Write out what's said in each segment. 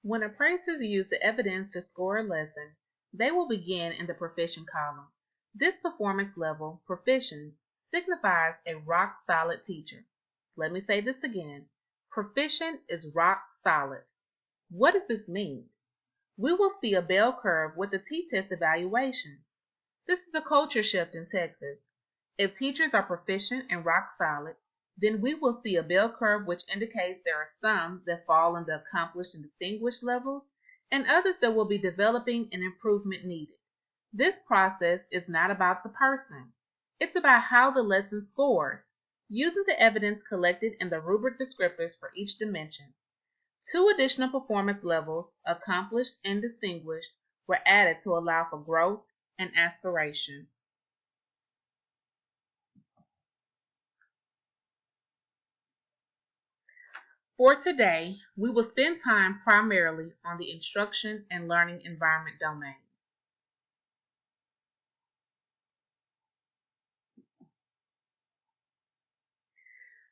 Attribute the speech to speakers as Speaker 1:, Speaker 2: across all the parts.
Speaker 1: When appraisers use the evidence to score a lesson, they will begin in the proficient column. This performance level, proficient, signifies a rock-solid teacher. Let me say this again. Proficient is rock solid. What does this mean? We will see a bell curve with the T-TESS evaluations. This is a culture shift in Texas. If teachers are proficient and rock solid, then we will see a bell curve which indicates there are some that fall in the accomplished and distinguished levels, and others that will be developing an improvement needed. This process is not about the person. It's about how the lesson scores, using the evidence collected in the rubric descriptors for each dimension. 2 additional performance levels, accomplished and distinguished, were added to allow for growth and aspiration. For today, we will spend time primarily on the instruction and learning environment domain.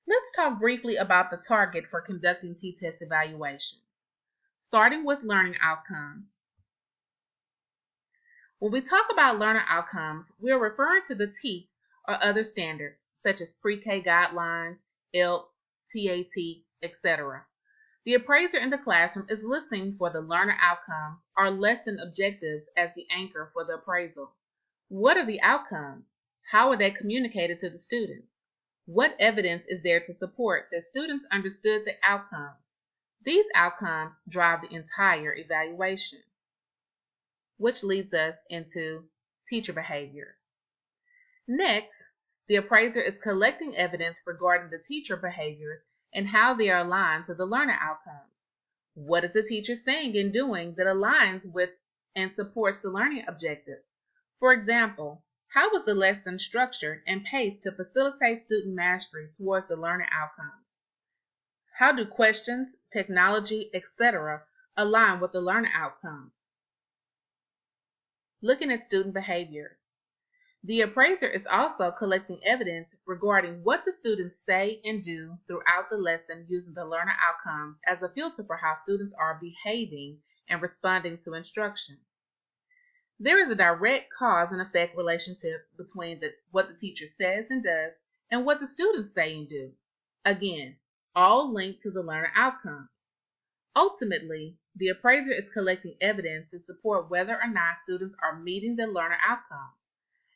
Speaker 1: Let's talk briefly about the target for conducting T-TESS evaluations, starting with learning outcomes. When we talk about learner outcomes, we are referring to the TEKS or other standards, such as pre-K guidelines, ELPS, TATs, etc. The appraiser in the classroom is listening for the learner outcomes or lesson objectives as the anchor for the appraisal. What are the outcomes? How are they communicated to the students? What evidence is there to support that students understood the outcomes? These outcomes drive the entire evaluation, which leads us into teacher behaviors. Next, the appraiser is collecting evidence regarding the teacher behaviors and how they are aligned to the learner outcomes. What is the teacher saying and doing that aligns with and supports the learning objectives? For example, how was the lesson structured and paced to facilitate student mastery towards the learner outcomes? How do questions, technology, etc. align with the learner outcomes? Looking at student behaviors. The appraiser is also collecting evidence regarding what the students say and do throughout the lesson using the learner outcomes as a filter for how students are behaving and responding to instruction. There is a direct cause and effect relationship between what the teacher says and does and what the students say and do. Again, all linked to the learner outcomes. Ultimately, the appraiser is collecting evidence to support whether or not students are meeting the learner outcomes.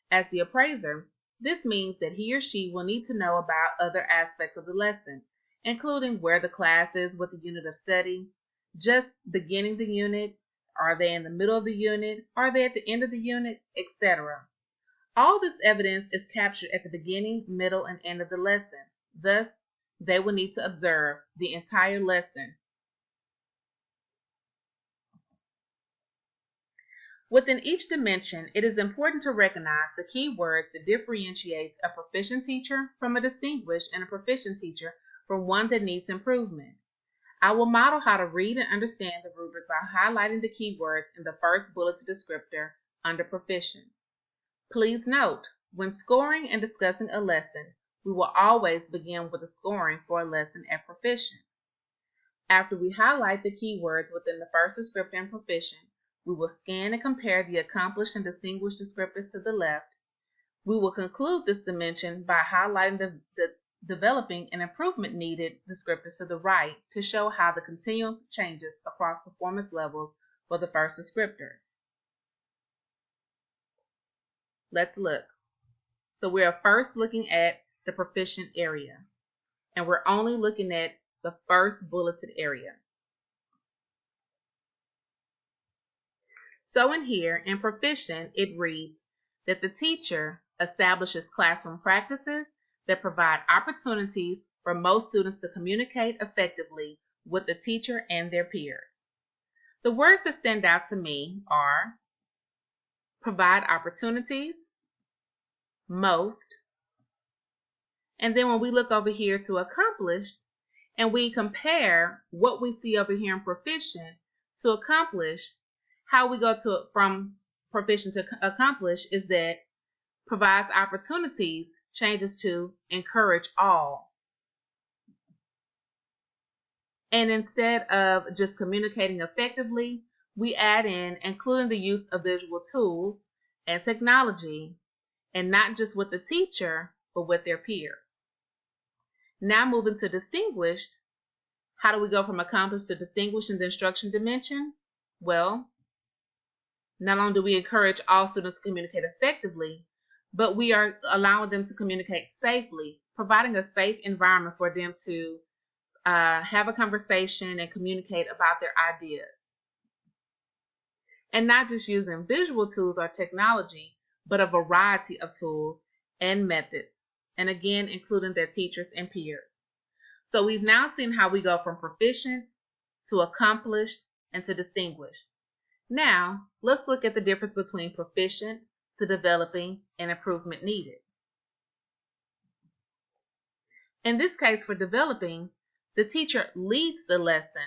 Speaker 1: As the appraiser, this means that he or she will need to know about other aspects of the lesson, including where the class is with the unit of study, just beginning the unit, are they in the middle of the unit, are they at the end of the unit, etc. All this evidence is captured at the beginning, middle, and end of the lesson. Thus, they will need to observe the entire lesson. Within each dimension, it is important to recognize the key words that differentiates a proficient teacher from a distinguished and a proficient teacher from one that needs improvement. I will model how to read and understand the rubric by highlighting the keywords in the first bulleted descriptor under proficient. Please note, when scoring and discussing a lesson, we will always begin with the scoring for a lesson at proficient. After we highlight the keywords within the first descriptor in proficient, we will scan and compare the accomplished and distinguished descriptors to the left. We will conclude this dimension by highlighting the developing and improvement needed descriptors to the right to show how the continuum changes across performance levels for the first descriptors. Let's look. So we are first looking at the proficient area, and we're only looking at the first bulleted area. So in here, in proficient, it reads that the teacher establishes classroom practices that provide opportunities for most students to communicate effectively with the teacher and their peers. The words that stand out to me are provide opportunities, most, and then when we look over here to accomplished, and we compare what we see over here in proficient to accomplished, how we go from proficient to accomplished is that provides opportunities changes to encourage all. And instead of just communicating effectively, we add in including the use of visual tools and technology, and not just with the teacher, but with their peers. Now moving to distinguished, how do we go from accomplished to distinguished in the instruction dimension? Well, not only do we encourage all students to communicate effectively, but we are allowing them to communicate safely, providing a safe environment for them to have a conversation and communicate about their ideas. And not just using visual tools or technology, but a variety of tools and methods, and again, including their teachers and peers. So we've now seen how we go from proficient to accomplished and to distinguished. Now, let's look at the difference between proficient to developing and improvement needed. In this case, for developing, the teacher leads the lesson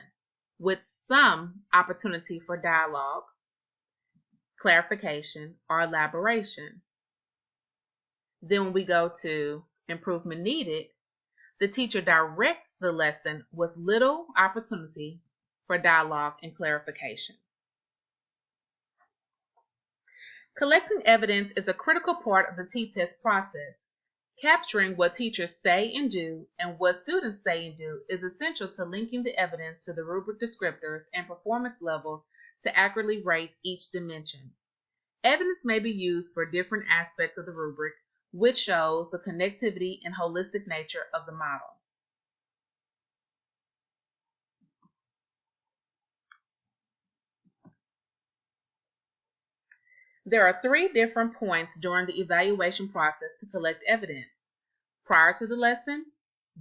Speaker 1: with some opportunity for dialogue, clarification, or elaboration. Then when we go to improvement needed, the teacher directs the lesson with little opportunity for dialogue and clarification. Collecting evidence is a critical part of the T-TESS process. Capturing what teachers say and do and what students say and do is essential to linking the evidence to the rubric descriptors and performance levels to accurately rate each dimension. Evidence may be used for different aspects of the rubric, which shows the connectivity and holistic nature of the model. There are 3 different points during the evaluation process to collect evidence: prior to the lesson,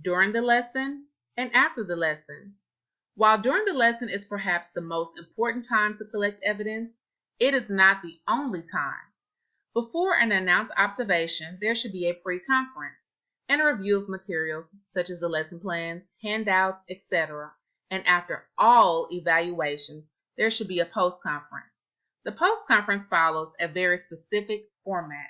Speaker 1: during the lesson, and after the lesson. While during the lesson is perhaps the most important time to collect evidence, it is not the only time. Before an announced observation, there should be a pre-conference and a review of materials such as the lesson plans, handouts, etc. And after all evaluations, there should be a post-conference. The post-conference follows a very specific format.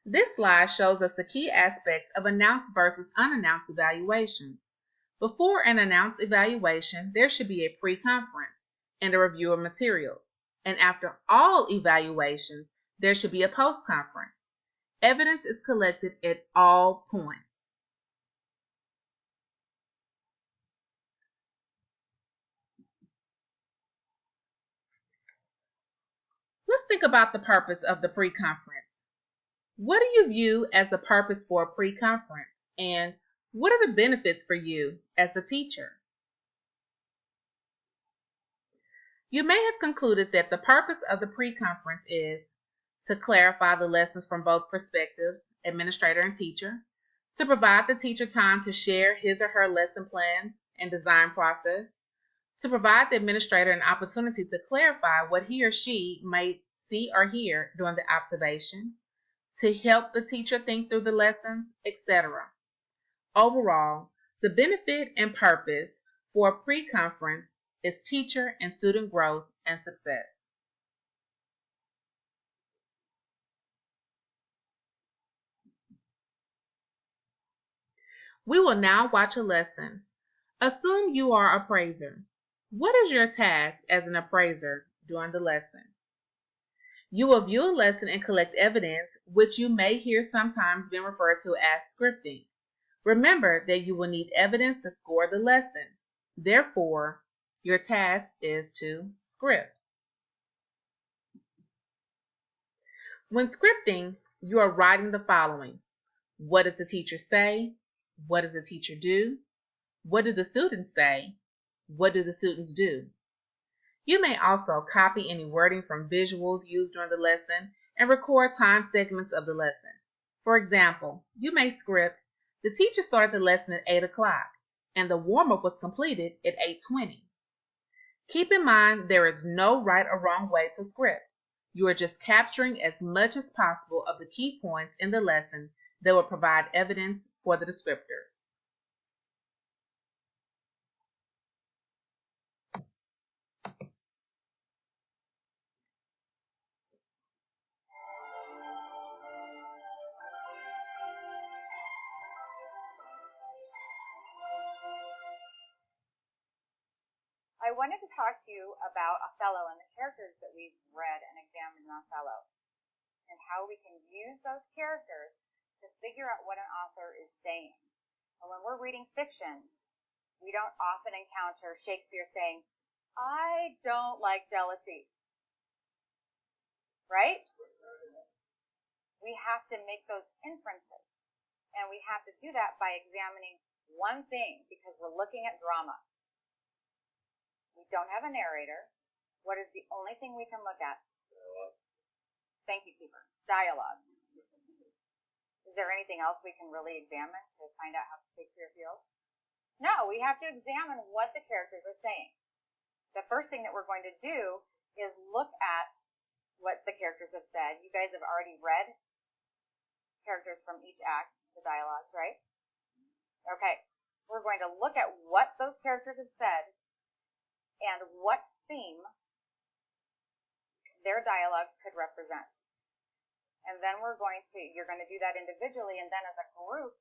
Speaker 1: This slide shows us the key aspects of announced versus unannounced evaluations. Before an announced evaluation, there should be a pre-conference and a review of materials. And after all evaluations, there should be a post-conference. Evidence is collected at all points. Let's think about the purpose of the pre-conference. What do you view as the purpose for a pre-conference? And what are the benefits for you as a teacher? You may have concluded that the purpose of the pre-conference is to clarify the lessons from both perspectives, administrator and teacher, to provide the teacher time to share his or her lesson plans and design process, to provide the administrator an opportunity to clarify what he or she may see or hear during the observation, to help the teacher think through the lessons, etc. Overall, the benefit and purpose for a pre-conference is teacher and student growth and success. We will now watch a lesson. Assume you are an appraiser. What is your task as an appraiser during the lesson? You will view a lesson and collect evidence, which you may hear sometimes being referred to as scripting. Remember that you will need evidence to score the lesson. Therefore, your task is to script. When scripting, you are writing the following: what does the teacher say? What does the teacher do? What do the students say? What do the students do? You may also copy any wording from visuals used during the lesson and record time segments of the lesson. For example, you may script, the teacher started the lesson at 8 o'clock and the warm-up was completed at 8:20. Keep in mind there is no right or wrong way to script. You are just capturing as much as possible of the key points in the lesson that will provide evidence for the descriptors.
Speaker 2: I wanted to talk to you about Othello and the characters that we've read and examined in Othello, and how we can use those characters to figure out what an author is saying. And when we're reading fiction, we don't often encounter Shakespeare saying, I don't like jealousy. Right? We have to make those inferences. And we have to do that by examining one thing, because we're looking at drama. We don't have a narrator. What is the only thing we can look at?
Speaker 3: Dialogue.
Speaker 2: Thank you, Keeper. Dialogue. Is there anything else we can really examine to find out how Shakespeare feels? No, we have to examine what the characters are saying. The first thing that we're going to do is look at what the characters have said. You guys have already read characters from each act, the dialogues, right? Okay, we're going to look at what those characters have said and what theme their dialogue could represent. And then you're going to do that individually, and then as a group,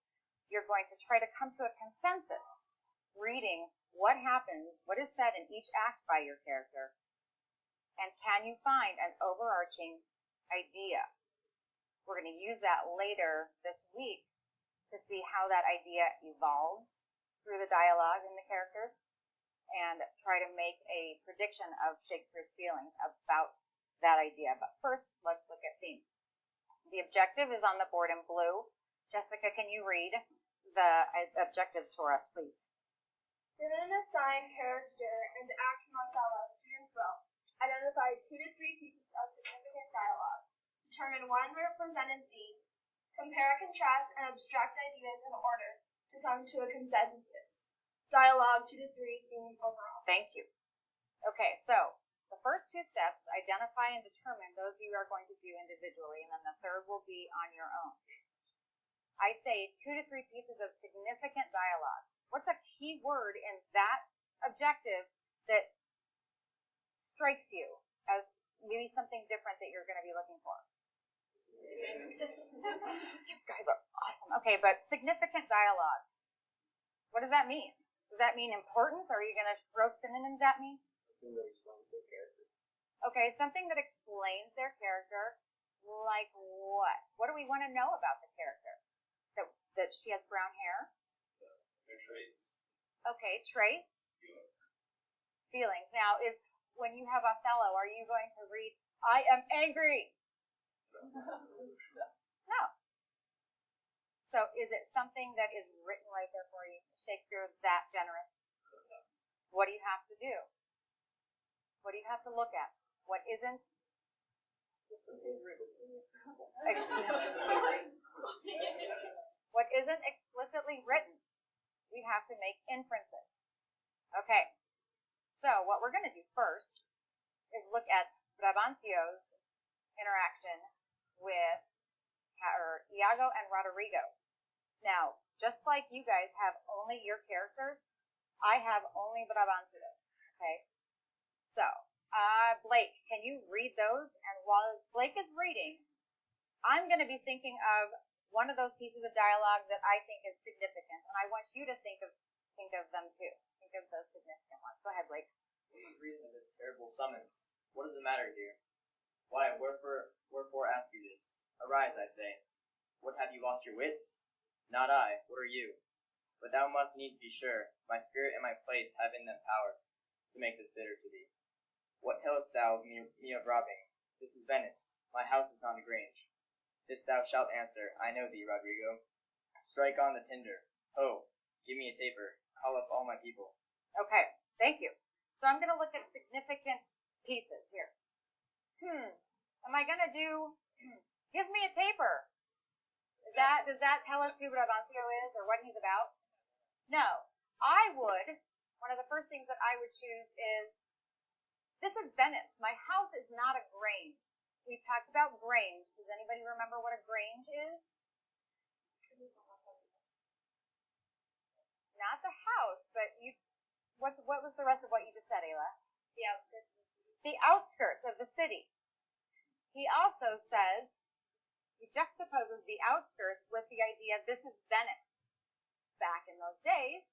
Speaker 2: you're going to try to come to a consensus, reading what happens, what is said in each act by your character, and can you find an overarching idea? We're going to use that later this week to see how that idea evolves through the dialogue and the characters, and try to make a prediction of Shakespeare's feelings about that idea. But first, let's look at theme. The objective is on the board in blue. Jessica, can you read the objectives for us, please?
Speaker 4: Given an assigned character and act from Othello, students will identify 2 to 3 pieces of significant dialogue, determine one represented theme, compare, contrast, and abstract ideas in order to come to a consensus. Dialogue 2 to 3, theme overall.
Speaker 2: Thank you. Okay, so the first 2 steps, identify and determine, those you are going to do individually, and then the third will be on your own. I say 2 to 3 pieces of significant dialogue. What's a key word in that objective that strikes you as maybe something different that you're going to be looking for? You guys are awesome. Okay, but significant dialogue. What does that mean? Does that mean important? Or are you going to throw synonyms at me?
Speaker 3: Something that explains their character.
Speaker 2: Okay, something that explains their character. Like what? What do we want to know about the character? That she has brown hair?
Speaker 3: Their traits.
Speaker 2: Okay, traits.
Speaker 3: Feelings.
Speaker 2: Now, when you have Othello, are you going to read, I am angry? No. So is it something that is written right there for you? Shakespeare is that generous. What do you have to do? What do you have to look at? What isn't? What isn't explicitly written? We have to make inferences. Okay. So what we're going to do first is look at Brabantio's interaction with Iago and Roderigo. Now, just like you guys have only your characters, I have only Brabantio. Okay? So, Blake, can you read those? And while Blake is reading, I'm going to be thinking of one of those pieces of dialogue that I think is significant, and I want you to think of them too. Think of those significant ones. Go ahead, Blake.
Speaker 5: What is the reason of this terrible summons? What is the matter here? Why, wherefore ask you this? Arise, I say. What, have you lost your wits? Not I. What are you? But thou must need be sure, my spirit and my place have in them power to make this bitter to thee. What tellest thou me of robbing? This is Venice. My house is not a grange. This thou shalt answer. I know thee, Roderigo. Strike on the tinder. Ho, give me a taper. Call up all my people.
Speaker 2: Okay, thank you. So I'm going to look at significant pieces here. Am I going to do, give me a taper? Does that tell us who Brabantio is or what he's about? No. One of the first things that I would choose is, this is Venice. My house is not a grange. We've talked about grange. Does anybody remember what a grange is? Not the house, but what was the rest of what you just said, Ayla?
Speaker 4: The outskirts of the city.
Speaker 2: The outskirts of the city. He also says, he juxtaposes the outskirts with the idea this is Venice. Back in those days,